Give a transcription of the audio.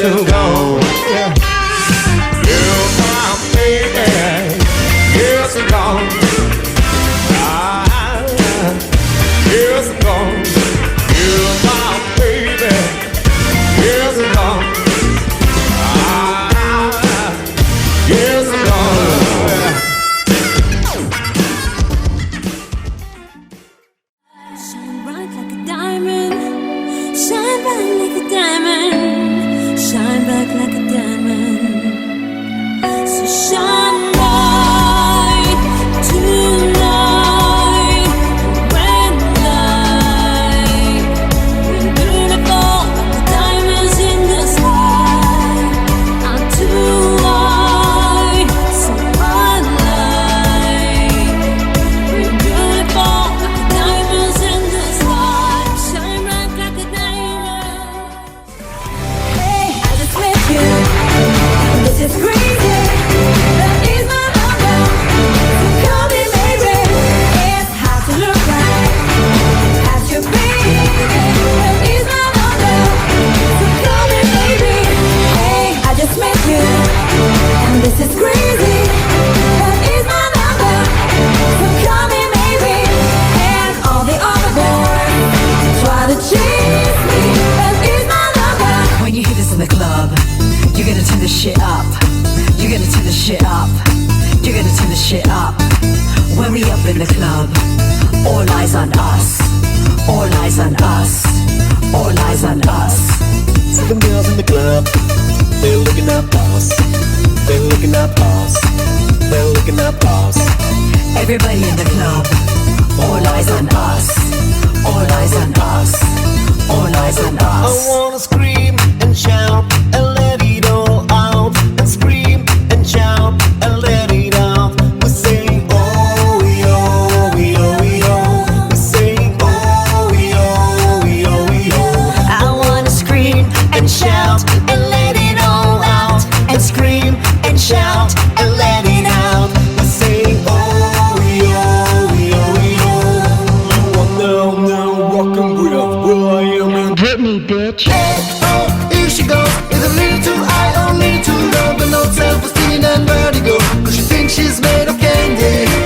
to go. Yeah. You're my baby, years ago. Years ago, you're my baby. Years ago, years ago. Shine bright like a diamond. Shine bright like a diamond. Shine back like a diamond. So shine bright tonight. When light, we're beautiful like the diamonds in the sky. I'm too white, so bright light. We're beautiful like the diamonds in the sky. Shine bright like a diamond. Hey, I just met you. This is crazy. That is my number. So call me baby. It's hard to look right as your baby. That is my number. So call me baby. Hey, I just met you. And this is crazy. That is my number. So call me maybe. And all the other boys try to chase me. That is my number. When you hit us in the club, you're gonna turn the shit up. You're gonna turn the shit up. You're gonna turn the shit up. When we up in the club, all eyes on us. All eyes on us. All eyes on us. See them girls in the club, they're looking at us. They're looking at us. They're looking at us. Everybody in the club, all eyes on us. All eyes on us. All eyes on I us. wanna scream and shout and let it all out. And scream and shout and let it out. We say oh yo, yo, yo. We say oh yo, yo, yo. I wanna scream And shout and let it all out. And scream and shout and let it out. We say oh yo, yo, yo. You wanna know rock and roll? Well, I am in Britney, bitch. Hey, oh, here she goes. With a little too high, only too low. But no self-esteem and vertigo. Cause she thinks she's made of candy.